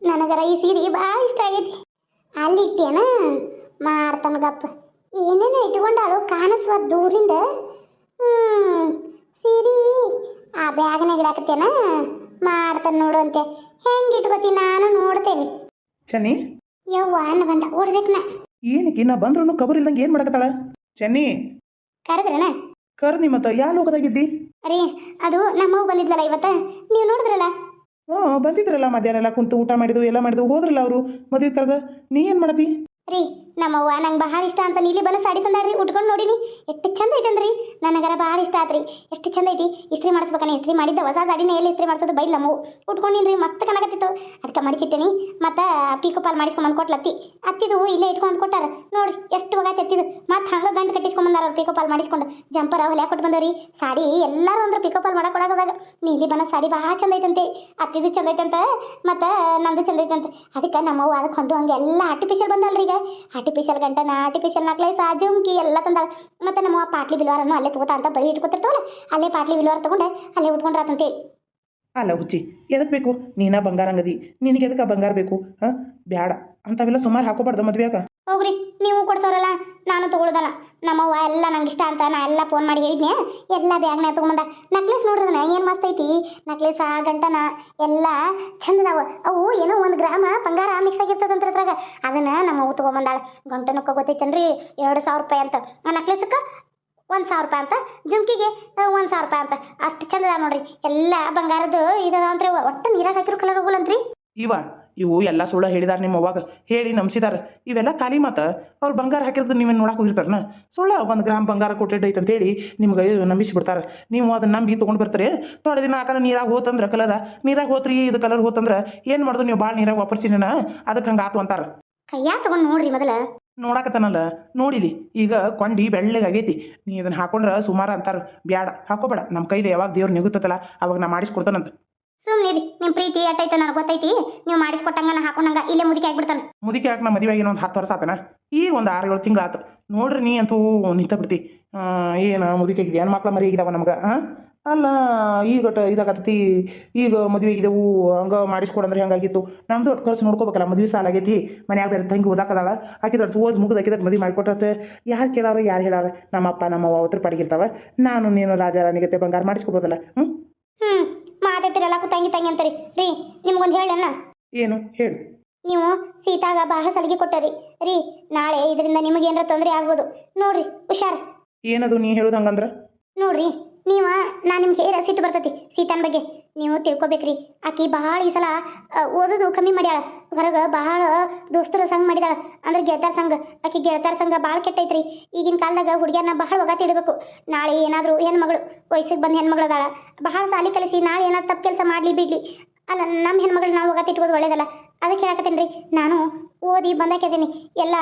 ನನಗರ ಈ ಸೀರೆ ಭಾಳ ಇಷ್ಟ ಆಗೈತಿ. ಅಲ್ಲಿ ಇಟ್ಟೇನ ಮಾಡ್ತಾನ ಗಪ್ಪ. ಏನೇನೋ ಇಟ್ಕೊಂಡಾಳು ಕಾಣಿಸುವ ದೂರಿಂದ. ಸೀರೆ ಆ ಬ್ಯಾಗ್ನಾಗ ಇಡಾಕತ್ತೇನ ಮಾಡ್ತಾನೆ ನೋಡು ಅಂತೆ. ಹೆಂಗೆ ಇಟ್ಕೋತೀನಿ ನಾನು ನೋಡ್ತೇನೆ. ಚನ್ನಿ ಯವ್ವ ಅನ್ನ ಬಂದ ಓಡ್ಬೇಕು ನಾ. ಏನಕ್ಕೆ ನಾ ಬಂದ್ರು ಕಬರ್ ಇಲ್ದಂಗೆ ಏನು ಮಾಡಕತ್ತಾಳ? ಚನ್ನಿ ಕರೆದ್ರಣ ಕರ್ನಿ ಮತ್ತ ಯಾ ಲೋಕದಾಗಿದ್ದಿ? ಅರೇ ಅದು ನಮ್ಮವ್ವ ಬಂದಿದ್ಲಲ್ಲ ಇವತ್ತ, ನೀವು ನೋಡಿದ್ರಲ್ಲ. ಹ್ಞೂ ಬಂದಿದ್ರಲ್ಲ ಮಧ್ಯಾಹ್ನ ಎಲ್ಲ ಕುಂತು ಊಟ ಮಾಡಿದ್ವು ಎಲ್ಲ ಮಾಡಿದ್ವು ಹೋದ್ರಲ್ಲ ಅವರು ಮದುವೆ ಕರ್ಗ. ನೀ ಏನು ಮಾಡತಿ? ರೀ ನಮ್ಮವ್ವ ನಂಗೆ ಭಾಳ ಇಷ್ಟ ಅಂತ ನೀಲಿ ಬನ ಸಾಡಿ ತಂದಾಡ್ರಿ, ಉಟ್ಕೊಂಡು ನೋಡಿನಿ ಎಷ್ಟು ಚಂದ ಐತಂದ್ರಿ. ನನಗರ ಭಾಳ ಇಷ್ಟ ಆತ್ರಿ. ಎಷ್ಟು ಚಂದ ಐತಿ. ಇಸ್ತ್ರಿ ಮಾಡಿಸ್ಬೇಕನ ಇಸ್ತ್ರಿ ಮಾಡಿದ್ದ ಹೊಸ ಸಾಡಿನ ಎಲ್ಲಿ ಇಸ್ತ್ರಿ ಮಾಡಿಸೋದು ಬೈಲ್ ನಮ್ಮವು ಉಟ್ಕೊಂಡಿನ್ರಿ ಮಸ್ತ್ ಕನಕತ್ತಿತ್ತು. ಅದಕ್ಕೆ ಮಡಿಚಿಟ್ಟೇನಿ. ಮತ್ತು ಪೀಕೋ ಪಾಲ್ ಮಾಡಿಸ್ಕೊಂಬಂದು ಕೊಟ್ಲತ್ತಿ. ಅತ್ತಿದು ಇಲ್ಲೇ ಇಟ್ಕೊಂಡು ಕೊಟ್ಟಾರ ನೋಡ್ರಿ ಎಷ್ಟು ಹೋಗಾಯ್ತು ಅತ್ತಿದು. ಮತ್ತು ಹಂಗೆ ಗಂಟು ಕಟ್ಟಿಸ್ಕೊಂಬಂದಾರ ಅವ್ರು ಪೀಕೋ ಪಾಲ್ ಮಾಡಿಸ್ಕೊಂಡು. ಜಂಪರ್ ಹೊಲ್ಯಾಕ ಕೊಟ್ಟು ಬಂದವ್ರಿ. ಸಾಡಿ ಎಲ್ಲರೂ ಅಂದ್ರೆ ಪೀಕೋ ಪಾಲ್ ಮಾಡಕ್ಕೆ ಕೊಡೋದಾಗ ನೀಲಿ ಬನ ಸಾಡಿ ಭಾಳ ಚಂದ ಐತಂತೆ. ಅತ್ತಿದು ಚಂದ ಐತಂತ ಮತ್ತು ನಂದು ಚಂದ ಐತಂತ. ಅದಕ್ಕೆ ನಮ್ಮವ್ವ ಅದಕ್ಕೆ ಹೊಂದು ಹಂಗೆ ಎಲ್ಲ ಆರ್ಟಿಫಿಷಿಯಲ್ ಬಂದಲ್ರಿ ಈಗ. ಆರ್ಟಿಫಿಷಿಯಲ್ ಗಂಟನ ಆರ್ಟಿಫಿಷಿಯಲ್ ನಕ್ಲೇಸ್ ಜುಮ್ಕಿ ಎಲ್ಲ ತಂದಾಳ. ಮತ್ತು ನಮ್ಮ ಪಾಟ್ಲಿ ಬಿಲ್ವಾರನ್ನು ಅಲ್ಲೇ ತಗೋತಾ ಅಂತ ಬಳಿ ಇಟ್ಕೊತಿರ್ತಾವಲ್ಲ, ಅಲ್ಲೇ ಪಾಟ್ಲಿ ಬಿಲ್ವಾರ ತಗೊಂಡೆ ಅಲ್ಲೇ ಉಟ್ಕೊಂಡ್ರಾತಂತೇಳಿ. ಅಲ್ಲ ಹುಚ್ಚಿ ಎದಕ್ಕೆ ಬೇಕು? ನೀನ ಬಂಗಾರ ಅಂಗದಿ, ನಿನಗೆ ಎದಕ್ಕೆ ಬಂಗಾರ ಬೇಕು? ಹಾಂ ಬ್ಯಾಡ ಅಂಥವೆಲ್ಲ ಸುಮಾರು ಹಾಕೋಬಾರ್ದು ಮದ್ವೆಯಾಗ. ಹೋಗ್ರಿ ನೀವು ಕೊಡ್ಸೋರಲ್ಲ, ನಾನು ತೊಗೊಳ್ದಲ್ಲ. ನಮ್ಮವ್ವ ಎಲ್ಲ ನಂಗೆ ಇಷ್ಟ ಅಂತ ನಾ ಎಲ್ಲ ಫೋನ್ ಮಾಡಿ ಹೇಳಿದ್ನೆ. ಎಲ್ಲ ಬ್ಯಾಗ್ನ ತೊಗೊಂಬಂದ. ನಕ್ಲೇಸ್ ನೋಡ್ರಿ ಅದನ್ನ ಏನು ಮಸ್ತ್ ಐತಿ. ನಕ್ಲೇಸ ಗಂಟನ ಎಲ್ಲ ಚಂದದಾವ. ಅವು ಏನೋ 1 ಗ್ರಾಮ ಬಂಗಾರ ಮಿಕ್ಸ್ ಆಗಿರ್ತದಂತ ಅದ್ರಾಗ. ಅದನ್ನು ನಮ್ಮವ್ವ ತೊಗೊಂಬಂದಾಳ. ಗಂಟನಕ್ಕೆ ಗೊತ್ತೈತೇನ್ರಿ 2,000 ರೂಪಾಯಿ ಅಂತ. ಆ ನಕ್ಲೇಸಕ್ಕೆ 1,000 ರೂಪಾಯಿ ಅಂತ. ಜುಮ್ಕಿಗೆ 1,000 ರೂಪಾಯಿ ಅಂತ. ಅಷ್ಟು ಚಂದದ ನೋಡ್ರಿ. ಎಲ್ಲ ಬಂಗಾರದ್ದು ಇದದ ಅಂತ್ರಿ. ಒಟ್ಟು ನೀರಾಗ ಹಾಕಿರೋ ಕಲರ್ ಹೋಗಲ್ಲಂತ್ರಿ. ಇವು ಎಲ್ಲ ಸುಳ್ಳು ಹೇಳಿದಾರೆ ನಿಮ್ಮ ಅವ್ವಾಗ. ಹೇಳಿ ನಂಬಿಸಿದಾರೆ. ಇವೆಲ್ಲ ಖಾಲಿ ಮಾತು. ಅವ್ರು ಬಂಗಾರ ಹಾಕಿರೋದು ನೀವೇನು ನೋಡಕ್ಕೆ ಹೋಗಿರ್ತಾರನ? ಸುಳ್ಳು 1 ಗ್ರಾಮ್ ಬಂಗಾರ ಕೊಟ್ಟಿದ್ದೈತೆ ಅಂತೇಳಿ ನಿಮ್ಗೆ ನಂಬಿಸಿಬಿಡ್ತಾರೆ. ನೀವು ಅದನ್ನ ನಂಬಿ ತೊಗೊಂಡು ಬರ್ತಾರೆ. ತೊಡೆ ದಿನ ಆಕಲ್ಲ ನೀರಾಗ ಹೋತಂದ್ರೆ ಕಲರ ನೀರಾಗ ಹೋತ್ರಿ ಇದು ಕಲರ್ ಹೋತಂದ್ರೆ ಏನು ಮಾಡೋದು ನೀವು? ಭಾಳ ನೀರಾಗ ವಾಪರ್ಸಿನ ಅದಕ್ಕೆ ಹಂಗೆ ಆತು ಅಂತಾರೆ. ಕೈಯಾಗ ತಗೊಂಡು ನೋಡ್ರಿ ಮೊದಲ. ನೋಡಕತ್ತಾನಲ್ಲ ನೋಡಿಲಿ. ಈಗ ಕೊಂಡಿ ಬೆಳ್ಳಗಾಗೈತಿ. ನೀ ಇದನ್ನು ಹಾಕೊಂಡ್ರೆ ಸುಮಾರು ಅಂತಾರೆ. ಬ್ಯಾಡ ಹಾಕೋಬೇಡ. ನಮ್ಮ ಕೈಲಿ ಯಾವಾಗ ದೇವ್ರು ನಿಗುತ್ತಲ್ಲ ಅವಾಗ ನಾ ಮಾಡಿಸ್ಕೊಡ್ತಾನಂತ. ಸುಮ್ಮನಿರಿ. ನಿಮ್ಮ ಪ್ರೀತಿ ಎಟ್ಟೈತೆ ನನಗೆ ಗೊತ್ತೈತಿ. ನೀವು ಮಾಡಿಸ್ಕೊಟ್ಟಂಗ ನಾ ಹಾಕೊಂಡಂಗ ಇಲ್ಲೇ ಮುದುಕಿ ಆಗ್ಬಿಡ್ತಾನೆ. ಮುದುಕಿ ಹಾಕಿ ನಾ ಮದುವೆ ಆಗಿನ ಒಂದು 10 ವರ್ಷ ಆತನ. ಈಗ ಒಂದು 6-7 ತಿಂಗಳು ಆತು ನೋಡ್ರಿ. ನೀ ಅಂತೂ ನಿಂತ ಬಿಡ್ತಿ. ಏನು ಮುದುಕಿ ಆಗಿದೆ? ಏನು ಮಕ್ಳ ಮರಿ ಆಗಿದಾವ ನಮ್ಗೆ? ಅಲ್ಲ ಈಗ ಇದಾಗತ್ತೈತಿ. ಈಗ ಮದುವೆ ಆಗಿದೆವು ಹಂಗೆ ಮಾಡಿಸ್ಕೊಡಂದ್ರೆ ಹೆಂಗಾಗಿತ್ತು? ನಮ್ದು ಒಟ್ಟು ಖರ್ಚು ನೋಡ್ಕೋಬೇಕಲ್ಲ. ಮದುವೆ ಸಾಲ ಆಗೈತಿ. ಮನ್ಯಾಗ ಬೇರೆ ತಂಗಿ ಓದಾಕದಾಳ. ಹಾಕಿದಟ್ಟು ಓದಿ ಮುಗಿದು ಹಾಕಿದಟ್ಟು ಮದುವೆ ಮಾಡಿಕೊಟ್ಟೆ. ಯಾರು ಕೇಳಾರ ಯಾರು ಹೇಳಾರ? ನಮ್ಮಪ್ಪ ನಮ್ಮವ್ವ ಅವ್ರ ಪಡಗಿರ್ತಾವ. ನಾನು ನೀನು ರಾಜಾರಾಣಿಗತೆ ಬಂಗಾರ ಮಾಡಿಸ್ಕೋಬೋದಲ್ಲ. ಮಾತೈತಿರಲ್ಲ ತಂಗಿ ತಂಗಿ ಅಂತಾರಿ. ರೀ ನಿಮ್ಗೊಂದು ಹೇಳಣ್ಣ. ಏನು ಹೇಳು? ನೀವು ಸೀತಾಗ ಬಹಳ ಸಲಿಗೆ ಕೊಟ್ಟರಿ ರೀ. ನಾಳೆ ಇದರಿಂದ ನಿಮಗೇನಾರ ತೊಂದರೆ ಆಗ್ಬೋದು ನೋಡ್ರಿ. ಹುಷಾರ್. ಏನದು ನೀ ಹೇಳೋದು ಹಂಗಂದ್ರೆ? ನೋಡ್ರಿ ನಾನು ನಿಮ್ಗೆ ಸಿಟ್ಟು ಬರ್ತೈತಿ ಸೀತಾನ ಬಗ್ಗೆ. ನೀವು ತಿಳ್ಕೊಬೇಕ್ರಿ. ಆಕಿ ಭಾಳ ಈ ಸಲ ಓದೋದು ಕಮ್ಮಿ ಮಾಡ್ಯಾಳ. ಹೊರಗೆ ಭಾಳ ದೋಸ್ತರ ಸಂಘ ಮಾಡಿದಾಳ. ಅಂದ್ರೆ ಗೆಳತಾರ ಸಂಘ. ಆಕಿ ಗೆಳತಾರ ಸಂಘ ಭಾಳ ಕೆಟ್ಟೈತ್ರಿ. ಈಗಿನ ಕಾಲದಾಗ ಹುಡುಗಿಯರನ್ನ ಭಾಳ ಒಗಾತಿ ಇಡಬೇಕು. ನಾಳೆ ಏನಾದರೂ ಹೆಣ್ಮಗಳು ವಯಸ್ಸಿಗೆ ಬಂದು ಹೆಣ್ಮಗಳು ಅದಾಳ, ಭಾಳ ಸಾಲಿ ಕಲಿಸಿ ನಾಳೆ ಏನಾದ್ರು ತಪ್ಪು ಕೆಲಸ ಮಾಡಲಿ ಬಿಡಲಿ ಅಲ್ಲ, ನಮ್ಮ ಹೆಣ್ಮಗಳು ನಾವು ಒಗಾತಿ ಇಟ್ಬೋದು ಒಳ್ಳೇದಲ್ಲ. ಅದಕ್ಕೆ ಹೇಳಕತ್ತೇನೆ ರೀ. ನಾನು ಓದಿ ಬಂದಾಕಿದ್ದೀನಿ ಎಲ್ಲ.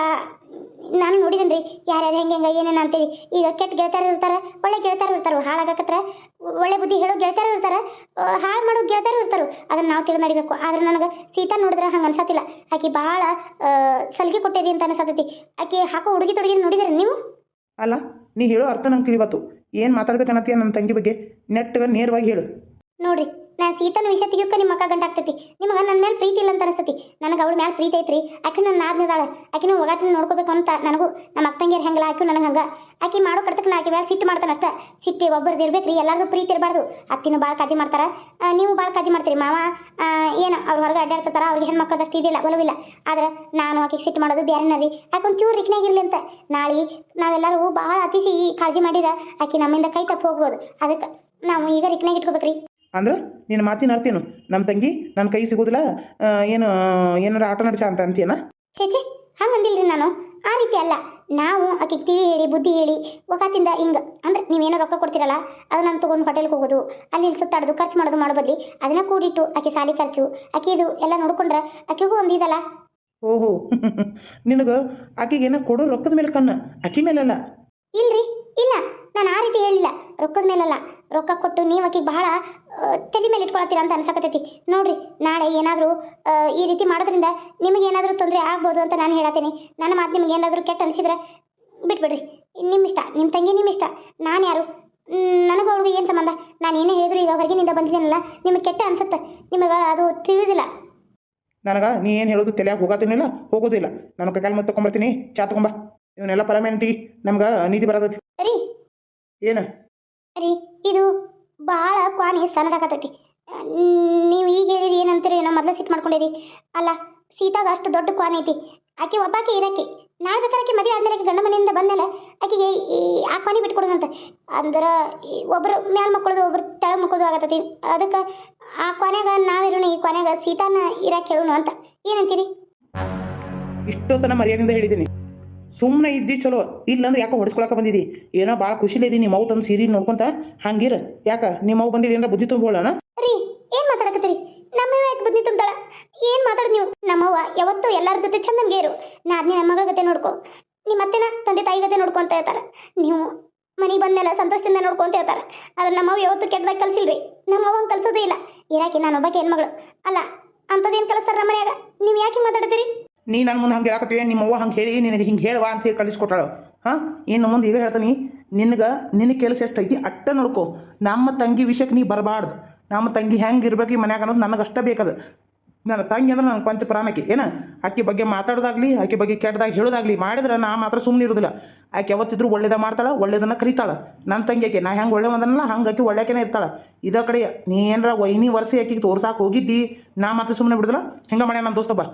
ನಾನು ನೋಡಿದ್ದೀನಿ ರೀ ಯಾರ್ಯಾರು ಹೆಂಗೆ ಏನೇನು ಅಂತೇಳಿ. ಈಗ ಕೆಟ್ಟ ಗೆಳತಾರು ಇರ್ತಾರೆ, ಒಳ್ಳೆ ಗೆಳತಾರು ಇರ್ತಾರೆ. ಹಾಳಾಗಕತ್ರ ಒಳ್ಳೆ ಬುದ್ಧಿ ಹೇಳೋ ಗೆಳತಾರು ಇರ್ತಾರೆ, ಹಾಳು ಮಾಡೋ ಗೆಳತಾರು ಇರ್ತಾರೆ. ಅದನ್ನು ನಾವು ತಿಳಿದು ನಡಿಬೇಕು. ಆದ್ರೆ ನನಗೆ ಸೀತಾ ನೋಡಿದ್ರೆ ಹಂಗೆ ಅನ್ಸತ್ತಿಲ್ಲ. ಆಕಿ ಭಾಳ ಸಲಿಗೆ ಕೊಟ್ಟೇರಿ ಅಂತ ಅನ್ಸತ್ತೈತಿ. ಆಕಿ ಹಾಕೋ ಹುಡುಗಿ ತೊಡಗಿ ನೋಡಿದ್ರೆ ನೀವು? ಅಲ್ಲ ನೀ ಹೇಳೋ ಅರ್ಥ ನಂಗೆ ತಿಳಿವತ್ತು. ಏನು ಮಾತಾಡ್ಬೇಕನ್ನತ್ತೀಯ ನನ್ನ ತಂಗಿ ಬಗ್ಗೆ? ನೆಟ್ಟಗೆ ನೇರವಾಗಿ ಹೇಳು. ನೋಡ್ರಿ ನಾನು ಸೀತನ ವಿಷಯ ತೆಗಿಯೋಕೆ ನಿಮ್ಮ ಅಕ್ಕ ಗಂಟು ಆಗ್ತೈತಿ. ನಿಮಗೆ ನನ್ನ ಮೇಲೆ ಪ್ರೀತಿ ಇಲ್ಲ ಅಂತ ಅನಿಸ್ತೈತಿ. ನನಗೆ ಅವಳ ಮೇಲೆ ಪ್ರೀತಿ ಐತ್ರಿ. ಆಕೆ ನನ್ನ ನಾದ್ನಿದಾಳೆ. ಆಕಿನೂ ಒಗಾತಿನ ನೋಡ್ಕೋಬೇಕು ಅಂತ ನನಗೂ ನಮ್ಮ ಅಕ್ಕ ತಂಗಿಯರು ಹೆಂಗಲ್ಲ ಆಕೆ ನನಗೆ ಹಂಗೆ. ಆಕೆ ಮಾಡೋ ಕರ್ತಕ್ಕೆ ನಾ ಆಕೆ ಮೇಲೆ ಸಿಟ್ಟು ಮಾಡ್ತಾನೆ ಅಷ್ಟೇ. ಸಿಟ್ಟು ಒಬ್ಬರದ್ದು ಇರ್ಬೇಕು ರೀ. ಎಲ್ಲರದು ಪ್ರೀತಿ ಇರಬಾರ್ದು. ಅತ್ತಿನೂ ಭಾಳ ಕಾಳಜಿ ಮಾಡ್ತಾರೆ, ನೀವು ಭಾಳ ಕಾಳಜಿ ಮಾಡ್ತೀರಿ. ಮಾವ ಏನು ಅವ್ರು ಹೊರಗೆ ಅಡ್ಡಾಡ್ತಾರ. ಅವ್ರಿಗೆ ಹೆಣ್ಮಕ್ಳದಷ್ಟು ಇದಿಲ್ಲ, ಒಲವಿಲ್ಲ. ಆದ್ರೆ ನಾನು ಆಕೆಗೆ ಸಿಟ್ಟು ಮಾಡೋದು ಬೇರೆನ ರೀ. ಆಕೆ ಒಂಚೂರು ರಿಕ್ನಾಗಿರಲಿ ಅಂತ. ನಾಳೆ ನಾವೆಲ್ಲರೂ ಭಾಳ ಅತಿಶಿ ಕಾಳಜಿ ಮಾಡಿದ್ರೆ ಆಕೆ ನಮ್ಮಿಂದ ಕೈ ತಪ್ಪು ಹೋಗ್ಬೋದು. ಅದಕ್ಕೆ ನಾವು ಈಗ ರಿಕ್ನಾಗಿ ಇಟ್ಕೋಬೇಕ್ರಿ. ಅಂದ್ರೆ ನಿನ್ನ ಮಾತಿನ ಅರ್ಥೇನು? ನಮ್ಮ ತಂಗಿ ನನ್ನ ಕೈ ಸಿಗೋದಿಲ್ಲ ಏನಾರ ಆಟ ನಡೆಸ ಅಂತ ಅಂತೀಯನ? ಚೇಚೆ ಹಂಗಂದಿಲ್ರಿ ನಾನು. ಆ ರೀತಿ ಅಲ್ಲ. ನಾವು ಆಕೆಗೆ ತಿಳಿ ಹೇಳಿ ಬುದ್ಧಿ ಹೇಳಿ ಒಗಾತಿಂದ ಹಿಂಗೆ ಅಂದ್ರೆ ನೀವೇನೋ ರೊಕ್ಕ ಕೊಡ್ತೀರಲ್ಲ ಅದು ನಾನು ತೊಗೊಂಡು ಹೋಟೆಲ್ಗೆ ಹೋಗೋದು, ಅಲ್ಲಿ ಸುತ್ತಾಡೋದು, ಖರ್ಚು ಮಾಡೋದು ಮಾಡೋ ಬದಲಿ ಅದನ್ನ ಕೂಡಿಟ್ಟು ಆಕೆ ಸಾಲಿ ಖರ್ಚು ಆಕೆ ಇದು ಎಲ್ಲ ನೋಡ್ಕೊಂಡ್ರೆ ಆಕೆಗೂ ಒಂದು ಇದಲ್ಲ. ಓಹೋ ನಿನಗೆ ಆಕೆಗೆ ಏನೋ ಕೊಡೋ ರೊಕ್ಕದ ಮೇಲೆ ಕಣ್ಣ, ಆಕೆ ಮೇಲಲ್ಲ. ಇಲ್ರಿ ಇಲ್ಲ, ನಾನು ಆ ರೀತಿ ಹೇಳಿಲ್ಲ. ರೊಕ್ಕದ ಮೇಲಲ್ಲ. ರೊಕ್ಕ ಕೊಟ್ಟು ನೀವು ಆಕೆಗೆ ಬಹಳ ತಲೆ ಮೇಲೆ ಇಟ್ಕೊಳತ್ತೀರ ಅಂತ ಅನ್ಸಕತ್ತೈತಿ. ನೋಡ್ರಿ ನಾಳೆ ಏನಾದರೂ ಈ ರೀತಿ ಮಾಡೋದ್ರಿಂದ ನಿಮಗೇನಾದರೂ ತೊಂದರೆ ಆಗ್ಬೋದು ಅಂತ ನಾನು ಹೇಳತ್ತೀನಿ. ನನ್ನ ಮಾತು ನಿಮ್ಗೆ ಏನಾದರೂ ಕೆಟ್ಟ ಅನಿಸಿದ್ರೆ ಬಿಟ್ಬಿಡ್ರಿ. ನಿಮ್ಮ ಇಷ್ಟ, ನಿಮ್ಮ ತಂಗಿ ನಿಮ್ಮ ಇಷ್ಟ. ನಾನು ಯಾರು? ನನಗೂ ಅವ್ಳಿಗೆ ಏನು ಸಂಬಂಧ? ನಾನು ಏನೇ ಹೇಳಿದ್ರು ಈಗ ಹೊರಗಿನಿಂದ ಬಂದಿದ್ದೀನಲ್ಲ, ನಿಮಗೆ ಕೆಟ್ಟ ಅನ್ಸುತ್ತೆ. ನಿಮಗೆ ಅದು ತಿಳಿಯೋದಿಲ್ಲ. ನನಗೆ ನೀ ಏನು ಹೇಳೋದು ತಲೆಯಾಗ ಹೋಗತ್ತೇನಿಲ್ಲ ಹೋಗೋದಿಲ್ಲ. ನಾನು ಕೈಕಾಲು ಮತ್ತೆ ತೊಗೊಂಬರ್ತೀನಿ, ಚಾ ತೊಗೊಂಬ. ಇವನ್ನೆಲ್ಲ ಪರಮೇಂಟಿ ನಮ್ಗೆ ನೀತಿ ಬರತೈತಿ. ರೀ ಏನು ರೀ ಇದು ಭಾಳ ಕ್ವಾನಿ ಸಣ್ಣದಾಗತೈತಿ. ನೀವು ಈಗ ಹೇಳಿರಿ ಏನಂತೀರಿ ಏನೋ ಮೊದಲು ಸಿಟ್ಟು ಮಾಡ್ಕೊಂಡಿರಿ. ಅಲ್ಲ ಸೀತಾಗ ಅಷ್ಟು ದೊಡ್ಡ ಕ್ವಾನಿ ಐತಿ. ಆಕೆ ಒಬ್ಬಾಕೆ ಇರಕ್ಕೆ ನಾಳೆ ಬೇಕಾದ್ರೆ ಆಕೆ ಮದುವೆ ಆದ್ಮೇಲೆ ಆಕೆ ಗಂಡ ಮನೆಯಿಂದ ಬಂದಮೇಲೆ ಆಕೆಗೆ ಈ ಆ ಕ್ವಾನಿ ಬಿಟ್ಕೊಡೋದಂತ ಅಂದ್ರೆ ಒಬ್ರು ಮ್ಯಾಲ ಮಕ್ಕಳದು ಒಬ್ರು ತೆಳ ಮಕ್ಕಳದು ಆಗತೈತಿ. ಅದಕ್ಕೆ ಆ ಕ್ವಾನ್ಯಾಗ ನಾವಿರೋಣ, ಈ ಕ್ವಾನ್ಯಾಗ ಸೀತಾನ ಇರಕ್ಕೆ ಹೇಳೋಣ ಅಂತ. ಏನಂತೀರಿ? ಇಷ್ಟೊತ್ತನ ಮರ್ಯಾದಿಂದ ಹೇಳಿದ್ದೀನಿ, ಸುಮ್ಮನೆ ಇದ್ದಿ ಚಲೋ. ಇಲ್ಲಂದ್ರೆ ಯಾಕೆ ಹೊಡ್ಸ್ಕೊಳಕ್ಕೆ ಬಂದಿದ್ದಿ? ಏನೋ ಭಾಳ ಖುಷಿಲಿದ್ದಿ ನಿಮ್ಮ ಮೌ ತಂದು ಸೀರೆ ನೋಡ್ಕೊಂತ ಹಂಗಿರ. ಯಾಕೆ ನಿಮ್ಮ ಮೌ ಬಂದಿರಿ ಏನಾರ ಬುದ್ಧಿ ತುಂಬೋಳಣ? ರೀ ಏನು ಮಾತಾಡಕತ್ತೀರಿ? ನಮ್ಮವ್ವ ಯಾಕೆ ಬುದ್ಧಿ ತುಂಬ್ತಾಳ? ಏನು ಮಾತಾಡೋದು ನೀವು? ನಮ್ಮವ್ವ ಯಾವತ್ತೂ ಎಲ್ಲರ ಜೊತೆ ಚಂದಂಗೆ ಇರು, ನಾದ್ನಿ ನನ್ನ ಮಗಳ ಗತೆ ನೋಡ್ಕೊ, ನಿಮ್ಮ ಅತ್ತೆನ ತಂದೆ ತಾಯಿ ಗತೆ ನೋಡ್ಕೊಂತ ಇರ್ತಾರೆ, ನೀವು ಮನೆಗೆ ಬಂದಮೇಲೆ ಸಂತೋಷದಿಂದ ನೋಡ್ಕೊಂತ ಇರ್ತಾರೆ. ಆದ್ರೆ ನಮ್ಮವ್ವ ಯಾವತ್ತೂ ಕೆಟ್ಟದಾಗ ಕಲ್ಸಿಲ್ರಿ. ನಮ್ಮವ್ವ ಕಲ್ಸೋದೇ ಇಲ್ಲ. ಇರಾಕಿ ನಾನು ಒಬ್ಬಾಕೆ ಹೆಣ್ಮಗಳು ಅಲ್ಲ, ಅಂಥದ್ದೇನು ಕಲಿಸ್ತಾರ ನಮ್ಮ ಮನ್ಯಾಗ. ನೀವು ಯಾಕೆ ಮಾತಾಡ್ತೀರಿ? ನೀ ನನ್ನ ಮುಂದೆ ಹಂಗೆ ಹೇಳಕತ್ತೀವಿ. ನಿಮ್ಮ ಅವ್ವ ಹಂಗೆ ಹೇಳಿ ನಿನಗೆ ಹಿಂಗೆ ಹೇಳುವ ಅಂತ ಹೇಳಿ ಕಳಿಸ್ಕೊಟ್ಟಾಳು. ಹಾಂ, ಇನ್ನು ಮುಂದೆ ಈಗ ಹೇಳ್ತಾನೆ, ನಿನ್ನ ಕೆಲಸ ಎಷ್ಟೈತಿ ಅಟ್ಟ ನೋಡ್ಕೊ. ನಮ್ಮ ತಂಗಿ ವಿಷಯಕ್ಕೆ ನೀ ಬರಬಾರ್ದು. ನಮ್ಮ ತಂಗಿ ಹೆಂಗೆ ಇರ್ಬೇಕು ಈ ಮನ್ಯಾಗ ಅನ್ನೋದು ನನಗೆ ಅಷ್ಟೇ ಬೇಕದು. ನನ್ನ ತಂಗಿ ಅಂದ್ರೆ ನನ್ನ ಪಂಚ ಪ್ರಾಣಕ್ಕೆ ಏನು. ಆಕೆ ಬಗ್ಗೆ ಮಾತಾಡೋದಾಗ್ಲಿ, ಆಕೆ ಬಗ್ಗೆ ಕೆಟ್ಟದಾಗಿ ಹೇಳೋದಾಗ್ಲಿ ಮಾಡಿದ್ರೆ ನಾ ಮಾತ್ರ ಸುಮ್ಮನೆ ಇರೋದಿಲ್ಲ. ಆಕೆ ಯಾವತ್ತಿದ್ರು ಒಳ್ಳೇದ ಮಾಡ್ತಾಳೆ, ಒಳ್ಳೇದನ್ನು ಕಲಿತಾಳೆ. ನನ್ನ ತಂಗಿ ಆಕೆ ನಾ ಹೆಂಗೆ ಒಳ್ಳೆ ಒಂದಲ್ಲ ಹಂಗೆ ಆಕೆ ಒಳ್ಳೆಕೇನೆ ಇರ್ತಾಳೆ. ಇದೇ ಕಡೆ ನೀ ಏನಾರ ವೈನಿ ವರ್ಷ ಆಕೆಗೆ ತೋರ್ಸಾಕೆ ಹೋಗಿದ್ದಿ, ನಾ ಮಾತ್ರ ಸುಮ್ಮನೆ ಬಿಡೋದಿಲ್ಲ. ಹೆಂಗೆ ಮಾಡ್ಯ ನನ್ನ ದೋಸ್ತೊಬ್ಬ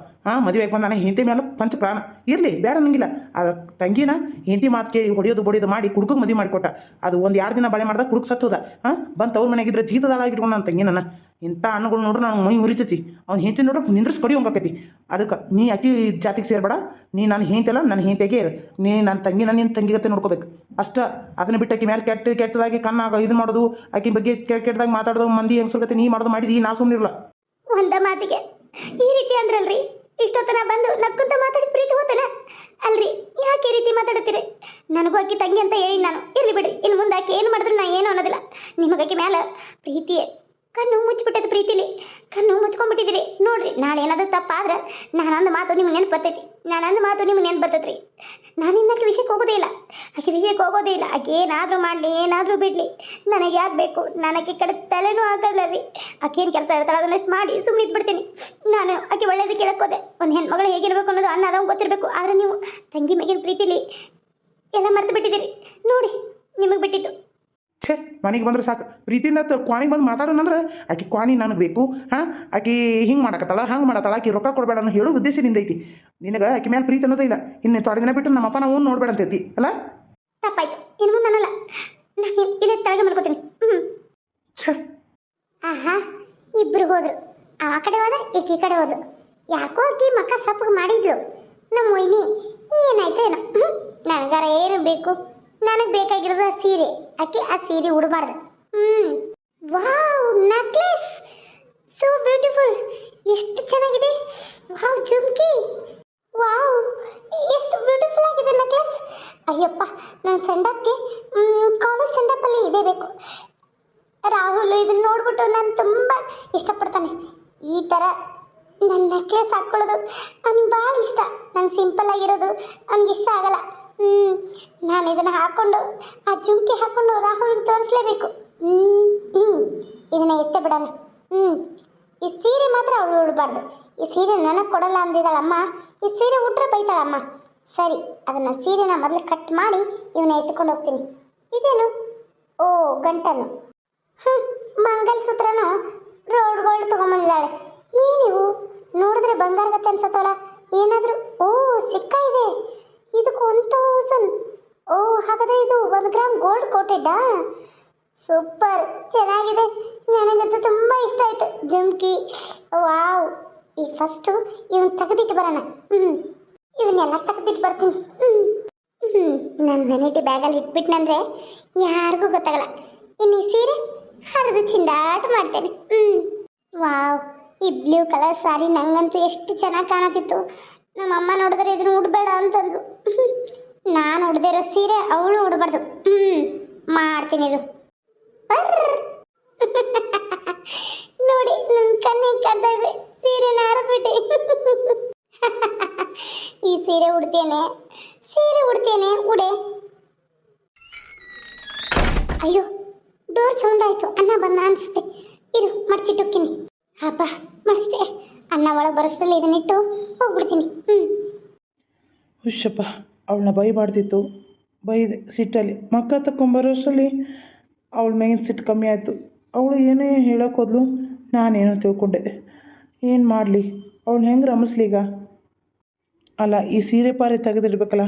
ಮದುವೆ ಆಗಿ ಬಂದಾನೆ, ಹೆಂಡತಿ ಮೇಲೆ ಪಂಚ ಪ್ರಾಣ ಇರಲಿ ಬೇಡ ಅನ್ನಂಗಿಲ್ಲ. ಆ ತಂಗಿನ ಹೆಂಡತಿ ಮಾತು ಕೇಳಿ ಹೊಡಿಯೋದು ಬಡಿಯೋದು ಮಾಡಿ ಕುಡ್ಕೋಗೆ ಮದುವೆ ಮಾಡಿಕೊಟ್ಟ. ಅದು ಒಂದು 2 ದಿನ ಬಳೆ ಮಾಡ್ದಾಗ ಕುಡುಕ್ ಸತ್ತೋದ. ಬಂತು ಅವ್ರ ಮನೆಗಿದ್ರೆ ಜೀತದಾಳಾಗಿಟ್ಕೊಂಡು ನನ್ನ ತಂಗಿ ನನ್ನ ಇಂಥ ಹಣ್ಣುಗಳು ನೋಡ್ರೆ ನಾನು ಮೈ ಉರಿತೈತಿ. ಅವ್ನು ಹೆಂಡತಿ ನೋಡ್ರೆ ನಿಂದ್ರಿಸಿ ಕಡಿ ಹೋಗಕೈತಿ. ಅದಕ್ಕೆ ನೀ ಅಕ್ಕಿ ಜಾತಿಗೆ ಸೇರ್ಬೇಡ. ನೀ ನನ್ನ ಹೆಂಡತಿಯಲ್ಲ, ನನ್ನ ಹೆಂಡತಿಗೆ ಇರು. ನೀ ನನ್ನ ತಂಗಿನ ನಿನ್ನ ತಂಗಿಗತ್ತೆ ನೋಡ್ಕೋಬೇಕು ಅಷ್ಟ. ಅದನ್ನ ಬಿಟ್ಟು ಆಕಿ ಮೇಲೆ ಕೆಟ್ಟದಾಗಿ ಕಣ್ಣಾಗ ಇದು ಮಾಡೋದು, ಆಕಿ ಬಗ್ಗೆ ಕೆಟ್ಟದಾಗಿ ಮಾತಾಡೋದು, ಮಂದಿ ಹೆಂಗಸರ್ಗತ್ತೆ ನೀ ಮಾಡೋದು ಮಾಡಿದಿ, ನಾ ಸುಮ್ಮನಿರಲ್ಲ. ಒಂದ ಮಾತಿಗೆ ಈ ರೀತಿ ಅಂದ್ರಲ್ರಿ, ಇಷ್ಟೊತ್ತನ ಬಂದು ನಕ್ಕಂತ ಮಾತಾಡಿದ ಪ್ರೀತಿ ಹೋತನ ಅಲ್ರಿ? ಯಾಕೆ ಈ ರೀತಿ ಮಾತಾಡ್ತೀರಿ? ನನಗೂ ಆಕಿ ತಂಗಿ ಅಂತ ಹೇಳಿ ನಾನು ಇರ್ಲಿ ಬಿಡ್ರಿ. ಇನ್ನು ಮುಂದೆ ಆಕೆ ಏನು ಮಾಡಿದ್ರು ನಾ ಏನು ಅನ್ನೋದಿಲ್ಲ. ನಿಮಗಾಕಿ ಮೇಲೆ ಪ್ರೀತಿಯೇ ಕಣ್ಣು ಮುಚ್ಚಿಬಿಟ್ಟೈತೆ. ಪ್ರೀತಿಲಿ ಕಣ್ಣು ಮುಚ್ಕೊಂಡ್ಬಿಟ್ಟಿದ್ದೀರಿ ನೋಡ್ರಿ. ನಾಳೆ ಏನಾದರೂ ತಪ್ಪಾದ್ರೆ ನಾನೊಂದು ಮಾತು ನಿಮ್ಗೆ ನೆನಪು ಬರ್ತೈತಿ. ನಾನೊಂದು ಮಾತು ನಿಮ್ಗೆ ನೆನಪು ಬರ್ತೈತಿ ರೀ. ನಾನು ಇನ್ನಕ್ಕೆ ವಿಷಯಕ್ಕೆ ಹೋಗೋದೇ ಇಲ್ಲ. ಆಕೆ ವಿಷಯಕ್ಕೆ ಹೋಗೋದೇ ಇಲ್ಲ. ಆಕೆ ಏನಾದರೂ ಮಾಡಲಿ, ಏನಾದರೂ ಬಿಡಲಿ, ನನಗೆ ಯಾಕೆ ಬೇಕು? ನಾನು ಆಕೆ ಕಡೆ ತಲೆನೂ ಹಾಕಲ್ಲ ರೀ. ಆಕೆ ಏನು ಕೆಲಸ ಇರ್ತಾಳೆ ಅದನ್ನಷ್ಟು ಮಾಡಿ ಸುಮ್ಮನೆ ಇದ್ಬಿಡ್ತೀನಿ. ನಾನು ಆಕೆ ಒಳ್ಳೇದು ಕೇಳಕ್ಕೋದೆ. ಒಂದು ಹೆಣ್ಮಗಳು ಹೇಗಿರಬೇಕು ಅನ್ನೋದು ಅನ್ನೋದು ಗೊತ್ತಿರಬೇಕು. ಆದರೆ ನೀವು ತಂಗಿ ಮೇಗಿನ ಪ್ರೀತಿಲಿ ಎಲ್ಲ ಮರ್ತು ಬಿಟ್ಟಿದ್ದೀರಿ ನೋಡಿ. ನಿಮಗೆ ಬಿಟ್ಟಿತ್ತು. ಛೇ, ಮನೆಗೆ ಬಂದ್ರೆ ಸಾಕು ಪ್ರೀತಿಯಿಂದ ಕ್ವಾನಿಗೆ ಬಂದು ಮಾತಾಡೋಣಂದ್ರೆ ಆಕೆ ಕ್ವಾನಿ ನನಗೆ ಬೇಕು. ಆಕೆ ಹಿಂಗೆ ಮಾಡಕತ್ತಲ್ಲ, ಹಂಗೆ ಮಾಡತ್ತಲ್ಲ, ಆಕೆ ರೊಕ್ಕ ಕೊಡಬೇಡ ಅನ್ನೋ ಹೇಳೋ ಉದ್ದೇಶ ನಿಂದೈತಿ. ನಿನಗೆ ಆಕೆ ಮೇಲೆ ಪ್ರೀತಿ ಅನ್ನೋದೇ ಇಲ್ಲ. ಇನ್ನು ತೊಡೆ ದಿನ ಬಿಟ್ಟು ನಮ್ಮಪ್ಪ ನಾವು ನೋಡ್ಬೇಡ ಅಂತೈತಿ ಅಲ್ಲ? ತಪ್ಪಾಯ್ತು, ಇನ್ನು ಮುಂದೆ ಅನ್ನಲ್ಲ. ನಾನು ಇಲ್ಲೇ ತೆಳಗೆ ಮಾಡ್ಕೋತೀನಿ. ಛೇ, ಆಹಾ, ಇಬ್ರು ಹೋದ್ರು. ಆ ಕಡೆ ಹೋದ, ಈ ಕಡೆ ಹೋದ್ರು. ಯಾಕೋ ಆಕಿ ಮಕ್ಕ ಸಪ್ಪಗೆ ಮಾಡಿದ್ಲು. ನಮ್ಮ ಮೊಯ್ನಿ ಏನಾಯ್ತು ಏನೋ. ನನಗಾರ ಏನು ಬೇಕು? ನನಗೆ ಬೇಕಾಗಿರೋದು ಆ ಸೀರೆ. ಆಕೆ ಆ ಸೀರೆ ಉಡಬಾರ್ದು. Wow, necklace so beautiful. ಎಷ್ಟು ಚೆನ್ನಾಗಿದೆ. ವಾವ್, ಜುಮ್ಕಿ. ವಾವ್, ಎಷ್ಟು ಬ್ಯೂಟಿಫುಲ್ ಆಗಿದೆ ನೆಕ್ಲೆಸ್. ಅಯ್ಯಪ್ಪ, ನನ್ನ ಸೆಂಡಪ್ಗೆ ಕಾಲೇಜ್ ಸೆಂಡಪ್ಪಲ್ಲಿ ಇದೇ ಬೇಕು. ರಾಹುಲ್ ಇದನ್ನ ನೋಡ್ಬಿಟ್ಟು ನಾನು ತುಂಬ ಇಷ್ಟಪಡ್ತಾನೆ. ಈ ಥರ ನನ್ನ ನೆಕ್ಲೆಸ್ ಹಾಕ್ಕೊಳ್ಳೋದು ನನಗೆ ಭಾಳ ಇಷ್ಟ. ನಾನು ಸಿಂಪಲ್ ಆಗಿರೋದು ನನಗೆ ಇಷ್ಟ ಆಗಲ್ಲ. ನಾನು ಇದನ್ನು ಹಾಕ್ಕೊಂಡು ಆ ಜುಮ್ಕಿ ಹಾಕ್ಕೊಂಡು ರಾಹುಲ್ಗೆ ತೋರಿಸ್ಲೇಬೇಕು. ಇದನ್ನ ಎತ್ತೆ ಬಿಡೋಣ. ಈ ಸೀರೆ ಮಾತ್ರ ಅವಳು ಉಡಬಾರ್ದು. ಈ ಸೀರೆ ನನಗೆ ಕೊಡಲ್ಲ ಅಂದಿದ್ದಾಳಮ್ಮ. ಈ ಸೀರೆ ಉಟ್ರೆ ಬೈತಾಳಮ್ಮ. ಸರಿ, ಅದನ್ನು ಸೀರೆನ ಮೊದಲು ಕಟ್ ಮಾಡಿ ಇವನ್ನ ಎತ್ಕೊಂಡು ಹೋಗ್ತೀನಿ. ಇದೇನು? ಓ, ಗಂಟನ್ನು. ಮಂಗಲಸೂತ್ರನೂ ರೋಡ್ ಗೋಲ್ಡ್ ತೊಗೊಂಬಂದಿದ್ದಾಳೆ. ಏನಿವು ನೋಡಿದ್ರೆ ಬಂಗಾರಗತ್ತೆ ಅನ್ಸತ್ತವಲ್ಲ. ಏನಾದರೂ ಓ ಸಿಕ್ಕ ಇದೆ. ಇದಕ್ಕೆ 1000. ಓ, ಹಾಗಾದರೆ ಇದು 1 ಗ್ರಾಮ್ ಗೋಲ್ಡ್ ಕೋಟೆಡ್ಡಾ? ಸೂಪರ್, ಚೆನ್ನಾಗಿದೆ. ನನಗಂತೂ ತುಂಬ ಇಷ್ಟ ಆಯಿತು. ಜುಮ್ಕಿ, ವಾವ್. ಈಗ ಫಸ್ಟು ಇವನ್ನ ತೆಗೆದಿಟ್ಟು ಬರೋಣ. ಇವನ್ನೆಲ್ಲ ತೆಗೆದಿಟ್ಟು ಬರ್ತೀನಿ. ನನ್ನ ವೆನಿಟಿ ಬ್ಯಾಗಲ್ಲಿ ಇಟ್ಬಿಟ್ನಂದ್ರೆ ಯಾರಿಗೂ ಗೊತ್ತಾಗಲ್ಲ. ಇನ್ನು ಈ ಸೀರೆ ಹರಿದು ಚಿಂದಾಟ ಮಾಡ್ತೇನೆ. ವಾವ್, ಈ ಬ್ಲೂ ಕಲರ್ ಸಾರಿ ನಂಗಂತೂ ಎಷ್ಟು ಚೆನ್ನಾಗಿ ಕಾಣತಿತ್ತು. ನಮ್ಮಮ್ಮ ನೋಡಿದ್ರೆ ಇದನ್ನು ಉಡಬೇಡ ಅಂತಂದ್ರು. ನಾನು ಉಡ್ದಿರೋ ಸೀರೆ ಅವಳು ಉಡಬಾರ್ದು. ಮಾಡ್ತೀನಿ ಇರು. ನೋಡಿ, ನನ್ನ ಕಣ್ಣಿಗೆ ಕಡ್ದ ಇದೆ. ಸೀರೆನ ಹರಿದ್ಬಿಟ್ಟೆ. ಈ ಸೀರೆ ಉಡ್ತೇನೆ, ಉಡೆ. ಅಯ್ಯೋ, ಡೋರ್ ಸೌಂಡ್ ಆಯಿತು. ಅಣ್ಣ ಬಂದ ಅನಿಸುತ್ತೆ. ಇರು, ಮಡ್ಚಿಟ್ಟುಕ್ಕಿನಿ. ಹಬ್ಬ ಮಾಡಿಸಿದೆ. ಅನ್ನ ಒಳಗೆ ಬರೋಷ್ಟರಲ್ಲಿ ಇದನ್ನಿಟ್ಟು ಹೋಗ್ಬಿಡ್ತೀನಿ. ಹುಷಪ್ಪ, ಅವಳನ್ನ ಬೈಬಾರ್ದಿತ್ತು. ಬೈದೆ ಸಿಟ್ಟಲ್ಲಿ. ಮಕ್ಕ ತಗೊಂಬರೋಷ್ಟರಲ್ಲಿ ಅವಳ ಮೇಗಿನ ಸಿಟ್ಟು ಕಮ್ಮಿ ಆಯಿತು. ಅವಳು ಏನೇ ಹೇಳೋಕೆ ಹೋದ್ಲು, ನಾನೇನೋ ತಿಳ್ಕೊಂಡೆ. ಏನು ಮಾಡಲಿ, ಅವಳು ಹೆಂಗೆ ರಮಿಸ್ಲೀಗ? ಅಲ್ಲ, ಈ ಸೀರೆ ಪಾರೆ ತೆಗೆದಿಡ್ಬೇಕಲ್ಲ,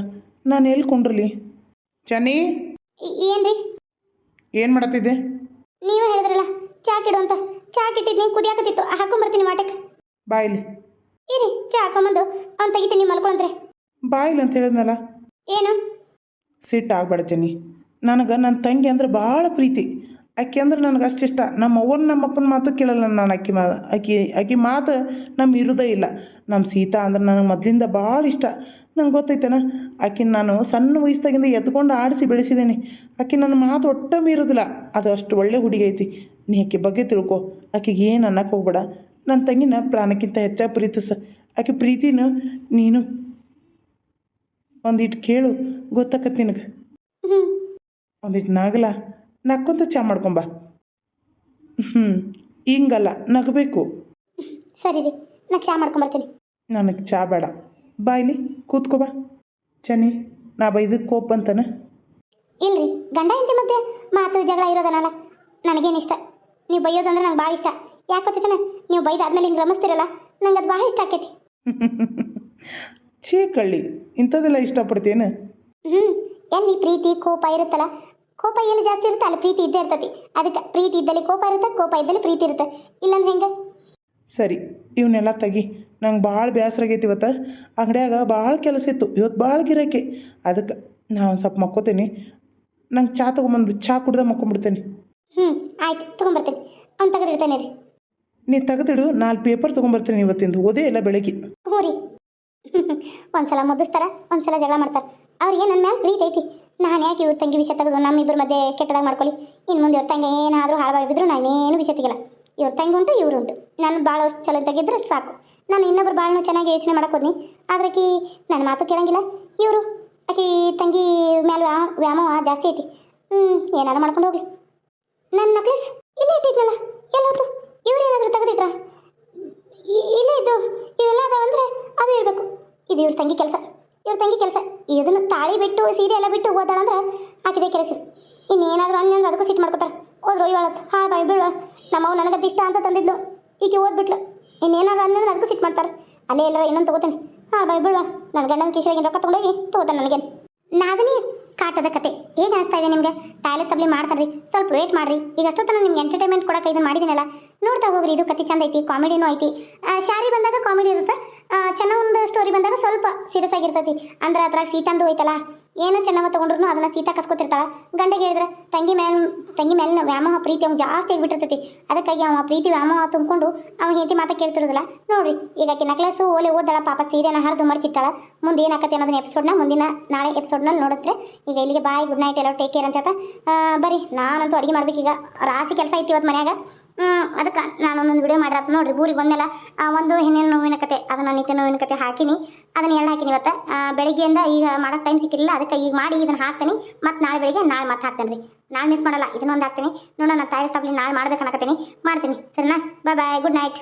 ನಾನು ಎಲ್ಲಿ ಕೊಂಡ್ರಲಿ? ಚನ್ನಿ, ಏನ್ರಿ? ಏನು ಮಾಡತ್ತಿದ್ದೆ? ನೀವೇ ಹೇಳಿದ್ರಲ್ಲ ಚಾ ಕಿಡು ಅಂತ. ಚಾ ಕಿಟ್ಟಿದ್ನಿ, ಕುದಿಯಾಕತ್ತಿತ್ತು, ಹಾಕೊಂಬರ್ತೀನಿ ಮಾಟಕ್ಕೆ. ಬಾಯಿಲಿ. ಇರಿ, ಚಾ ಹಾಕೊಂಬಂದು ಅವ್ನು ತೆಗಿತೀನಿ, ಮಲ್ಕೊಳಂದ್ರೆ. ಬಾಯಿಲಿ ಅಂತ ಹೇಳಿದ್ನಲ್ಲ. ಏನು? ಸಿಟ್ಟು ಆಗಬೇಡ ಚನ್ನಿ. ನನಗೆ ನನ್ನ ತಂಗಿ ಅಂದ್ರೆ ಭಾಳ ಪ್ರೀತಿ. ಆಕೆ ಅಂದ್ರೆ ನನಗೆ ಅಷ್ಟಿಷ್ಟ. ನಮ್ಮ ಅವ್ವನ ನಮ್ಮ ಅಪ್ಪನ ಮಾತು ಕೇಳಲ್ಲ ನಾನು. ಆಕಿ ಮಾತು ನಮ್ಮ ಇರೋದೇ ಇಲ್ಲ. ನಮ್ಮ ಸೀತಾ ಅಂದ್ರೆ ನನಗೆ ಮೊದಲಿಂದ ಭಾಳ ಇಷ್ಟ. ನಂಗೆ ಗೊತ್ತೈತೇನ, ಆಕಿನ ನಾನು ಸಣ್ಣ ವಯಸ್ಸಾಗಿಂದ ಎತ್ಕೊಂಡು ಆಡಿಸಿ ಬೆಳೆಸಿದ್ದೀನಿ. ಆಕೆ ನನ್ನ ಮಾತು ಒಟ್ಟ ಮೀರೋದಿಲ್ಲ. ಅದು ಅಷ್ಟು ಒಳ್ಳೆ ಹುಡುಗಿ ಐತಿ. ನೀ ಆಕೆ ಬಗ್ಗೆ ತಿಳ್ಕೊ. ಆಕೆಗೆ ಏನು ಅನ್ನಕ್ಕೆ ಹೋಗ್ಬೇಡ. ನನ್ನ ತಂಗಿನ ಪ್ರಾಣಕ್ಕಿಂತ ಹೆಚ್ಚಾಗಿ ಪ್ರೀತಿಸ. ಆಕೆ ಪ್ರೀತಿನ ನೀನು ಒಂದಿಟ್ಟು ಕೇಳು, ಗೊತ್ತಾಕತ್ತೆ ನಿನಗೆ. ಒಂದಿಟ್ಟು ನಾಗಲ ನಕ್ಕೊಂತ ಚಾ ಮಾಡ್ಕೊಂಬ. ಹಿಂಗಲ್ಲ, ನಗಬೇಕು. ಸರಿ ರೀ, ನಾ ಚಾ ಮಾಡ್ಕೊಂಬರ್ತೀನಿ. ನನಗೆ ಚಾ ಬೇಡ. ಬಾಯ್ಲಿ ಕೂತ್ಕೋ ಬಾ. ಚನ್ನಿ, ನಾ ಬೈದಕ್ಕೆ ಕೋಪ ಅಂತಾನೆ? ಇಲ್ರಿ, ಗಂಡ ಹೆಂಡತಿ ಮಧ್ಯೆ ಮಾತು ಜಗಳ ಇರೋದನಲ್ಲ ನನಗೇನು ಇಷ್ಟ. ನೀವು ಬೈಯೋದಂದ್ರೆ ನಂಗೆ ಭಾಳ ಇಷ್ಟ. ಯಾಕೆ ಗೊತ್ತಿತ್ತಾನೆ, ನೀವು ಬೈದಾದ್ಮೇಲೆ ಹಿಂಗೆ ರಮಿಸ್ತಿರಲ್ಲ, ನಂಗೆ ಅದು ಭಾಳ ಇಷ್ಟ ಆಕೈತಿ. ಛೀ ಕಳ್ಳಿ, ಇಂಥದ್ದೆಲ್ಲ ಇಷ್ಟಪಡ್ತೇನೆ? ಎಲ್ಲಿ ಪ್ರೀತಿ ಕೋಪ ಇರುತ್ತಲ್ಲ, ಕೋಪ ಎಲ್ಲಿ ಜಾಸ್ತಿ ಇರುತ್ತೆ ಅಲ್ಲಿ ಪ್ರೀತಿ ಇದ್ದೇ ಇರ್ತೈತಿ. ಅದಕ್ಕೆ ಪ್ರೀತಿ ಇದ್ದಲ್ಲಿ ಕೋಪ ಇರುತ್ತೆ, ಕೋಪ ಇದ್ದಲ್ಲಿ ಪ್ರೀತಿ ಇರುತ್ತೆ. ಇಲ್ಲಾಂದ್ರೆ ಹೆಂಗೆ? ಸರಿ, ಇವನ್ನೆಲ್ಲ ತೆಗಿ. ನಂಗೆ ಭಾಳ ಬೇಸರ ಆಗೈತಿ. ಇವತ್ತು ಅಂಗಡಿಯಾಗ ಭಾಳ ಕೆಲಸ ಇತ್ತು. ಇವತ್ತು ಭಾಳ ಗಿರಾಕಿ. ಅದಕ್ಕೆ ನಾನು ಒಂದು ಸ್ವಲ್ಪ ಮಕ್ಕೋತೀನಿ. ನಂಗೆ ಚಾ ತೊಗೊಂಬಂದು ಚಾ ಕುಡ್ದೆ ಮಕ್ಕೊಂಬಿಡ್ತೇನೆ. ಆಯ್ತು, ತೊಗೊಂಬರ್ತೀನಿ. ಅವ್ನು ತೆಗೆದಿರ್ತೇನೆ ರೀ. ನೀ ತೆಗೆದಿಡು, 4 ಪೇಪರ್ ತೊಗೊಂಬರ್ತೀನಿ ಇವತ್ತಿಂದು. ಓದೇ ಇಲ್ಲ ಬೆಳಗ್ಗೆ. ಹ್ಞೂ ರೀ. ಒಂದ್ಸಲ ಮುದ್ದಿಸ್ತಾರ, ಒಂದ್ಸಲ ಜಗಳ ಮಾಡ್ತಾರೆ. ಅವ್ರಿಗೆ ನನ್ನ ಮ್ಯಾಲೆ ಪ್ರೀತಿ ಐತಿ. ನಾನು ಯಾಕೆ ಇವ್ರ ತಂಗಿ ವಿಷಯ ತೆಗೆದು ನಮ್ಮಿಬ್ಬರ ಮಧ್ಯೆ ಕೆಟ್ಟದಾಗ ಮಾಡ್ಕೊಳ್ಳಿ? ಇನ್ನು ಮುಂದೆ ಇವ್ರ ತಂಗಿ ಏನಾದರೂ ಹಾಳಾಗಿದ್ರು ನಾನೇನು ವಿಷಯ ತೆಗಿಲ್ಲ. ಇವ್ರ ತಂಗಿ ಉಂಟು, ಇವ್ರು ಉಂಟು. ನಾನು ಭಾಳ ಅಷ್ಟು ಚಲೋ ತೆಗಿದ್ರೆ ಅಷ್ಟು ಸಾಕು. ನಾನು ಇನ್ನೊಬ್ರು ಭಾಳ ಚೆನ್ನಾಗಿ ಯೋಚನೆ ಮಾಡಕ್ಕೆ ಹೋದ್ನಿ, ಆದ್ರೆ ಆಕಿ ನನ್ನ ಮಾತು ಕೇಳಂಗಿಲ್ಲ. ಇವರು ಆಕಿ ತಂಗಿ ಮ್ಯಾಲೆ ವ್ಯಾಮೋಹ ಜಾಸ್ತಿ ಐತಿ. ಏನಾರು ಮಾಡ್ಕೊಂಡು ಹೋಗ್ಲಿ. ನನ್ನ ನಕ್ಲೆಸ್ ಇಲ್ಲೇ ಇಟ್ಟಿದ್ನಲ್ಲ, ಎಲ್ಲೋತು? ಇವ್ರು ಏನಾದರೂ ತೆಗೆದಿಟ್ರಾ? ಇಲ್ಲೇ ಇದ್ದು ಇವೆಲ್ಲ ಅದಾವಂದ್ರೆ ಅದು ಇರಬೇಕು. ಇದು ಇವ್ರ ತಂಗಿ ಕೆಲಸ, ಇವ್ರ ತಂಗಿ ಕೆಲಸ. ಇದನ್ನು ತಾಳಿ ಬಿಟ್ಟು ಸೀರೆ ಎಲ್ಲ ಬಿಟ್ಟು ಓದಾಳಂದ್ರೆ ಆಕಿದೆ ಕೆಲಸ. ಇನ್ನೇನಾದರೂ ಅಂದ್ರೆ ಅದಕ್ಕೂ ಸಿಟ್ಟು ಮಾಡ್ಕೊತಾರೆ. ಹೋದ್ರು ಇವಳತ್ತು ಬಾಯ್ ಬೀಳುವ, ನಮ್ಮವ್ ನನಗದು ಇಷ್ಟ ಅಂತ ತಂದಿದ್ಲು, ಈಕೆ ಓದ್ಬಿಟ್ಲು. ಇನ್ನೇನಾದ್ರು ಅಂದ್ರೆ ಅದಕ್ಕೂ ಸಿಟ್ಟು ಮಾಡ್ತಾರೆ. ಅಲ್ಲೇ ಎಲ್ಲರ ಇನ್ನೊಂದು ತೊಗೋತೇನೆ. ಬಾಯ್ ಬೀಳುವ, ನನ್ನ ಗಂಡನ ಕಿಶೆಗೆ ರೊಕ್ಕ ತೊಗೊಂಡೋಗಿ ತೊಗೋತಾನೆ ನನಗೇನು. ನಾದನೇ ಕಾಟದ ಕತೆ ಹೇಗೆ ಅನಿಸ್ತಾ ಇದೆ ನಿಮಗೆ? ಟಾಯ್ಲೆಟ್ ತಬ್ಲಿ ಮಾಡ್ತಾರ್ರಿ, ಸ್ವಲ್ಪ ವೇಟ್ ಮಾಡಿರಿ. ಈಗ ಅಷ್ಟೊತ್ತನ ನಿಮ್ಗೆ ಎಂಟರ್ಟೈನ್ಮೆಂಟ್ ಕೊಡೋಕೆ ಇದನ್ನು ಮಾಡಿದ್ದೀನಲ್ಲ, ನೋಡ್ತಾ ಹೋಗ್ರಿ. ಇದು ಕತೆ ಚಂದ ಐತಿ, ಕಾಮಿಡಿನೂ ಐತಿ. ಶಾರಿ ಬಂದಾಗ ಕಾಮಿಡಿ ಇರುತ್ತೆ, ಚೆನ್ನ ಒಂದು ಸ್ಟೋರಿ ಬಂದಾಗ ಸ್ವಲ್ಪ ಸೀರಿಯಸ್ ಆಗಿರ್ತೈತಿ. ಅಂದ್ರೆ ಅದ್ರಾಗ ಸೀತಾಂದು ಐತಲ್ಲ, ಏನೋ ಚೆನ್ನವ ತೊಗೊಂಡ್ರು ಅದನ್ನು ಸೀತಾ ಕಸ್ಕೊತಿರ್ತಾಳ. ಗಂಡಗೆ ಹೇಳಿದ್ರೆ ತಂಗಿ ಮೇಲೆ ವ್ಯಾಮೋಹ ಪ್ರೀತಿ ಅವ್ನು ಜಾಸ್ತಿ ಆಗಿಬಿಟ್ಟಿರ್ತೈತಿ. ಅದಕ್ಕಾಗಿ ಅವ ಪ್ರೀತಿ ವ್ಯಾಮೋಹ ತುಂಬಿಕೊಂಡು ಅವ್ನು ಹೆಂಡತಿ ಮಾತಾ ಕೇಳ್ತಿರೋದಿಲ್ಲ. ನೋಡ್ರಿ, ಈಗ ಆಕೆ ನಕ್ಲೆಸು ಓಲೆ ಓದಾಳ, ಪಾಪ ಸೀರೆನ ಹರಿದು ಮರ್ಚಿಟ್ಟಾಳ. ಮುಂದೆ ಏನಾಕತ್ತೆ ಅನ್ನೋದನ್ನ ಎಪಿಸೋಡ್ನ ನಾಳೆ ಎಪಿಸೋಡ್ನಲ್ಲಿ ನೋಡಿದ್ರೆ. ಈಗ ಇಲ್ಲಿಗೆ ಬಾಯ್, ಗುಡ್ ನೈಟ್, ಎಲ್ಲರೂ ಟೇಕ್ ಕೇರ್ ಅಂತ ಹೇಳ್ತಾ ಬರೀ. ನಾನಂತೂ ಅಡುಗೆ ಮಾಡ್ಬೇಕೀಗ, ರಾಸಿ ಕೆಲಸ ಐತಿ ಇವತ್ತು ಮನ್ಯಾಗ. ಅದಕ್ಕೆ ನಾನೊಂದೊಂದು ವಿಡಿಯೋ ಮಾಡಿರತ್ತೆ ನೋಡ್ರಿ. ಊರಿಗೆ ಬಂದೆಲ್ಲ ಒಂದು ಹೆಣ್ಣಿನ ನೋವಿನ ಕತೆ, ಅದನ್ನು ನಿತ್ಯ ನೋವಿನ ಕತೆ ಹಾಕಿನಿ. ಅದನ್ನು 2 ಹಾಕಿನಿ ಇವತ್ತು. ಬೆಳಗ್ಗೆಯಿಂದ ಈಗ ಮಾಡೋಕ್ಕೆ ಟೈಮ್ ಸಿಕ್ಕಿರಲಿಲ್ಲ, ಅದಕ್ಕೆ ಈಗ ಮಾಡಿ ಇದನ್ನು ಹಾಕ್ತೀನಿ. ಮತ್ತು ನಾಳೆ ಬೆಳಿಗ್ಗೆ ಮತ್ತೆ ಹಾಕ್ತೇನೆ ರೀ. ನಾಳೆ ಮಿಸ್ ಮಾಡಲ್ಲ, ಇದನ್ನೊಂದು ಹಾಕ್ತೀನಿ. ನೋಡೋಣ, ತಾಯಿ ತಪ್ಪಲಿ ನಾಳೆ ಮಾಡ್ಬೇಕು ಅನ್ನಕತ್ತೀನಿ, ಮಾಡ್ತೀನಿ. ಸರಿನಾ? ಬಾಯ್ ಬಾಯ್, ಗುಡ್ ನೈಟ್.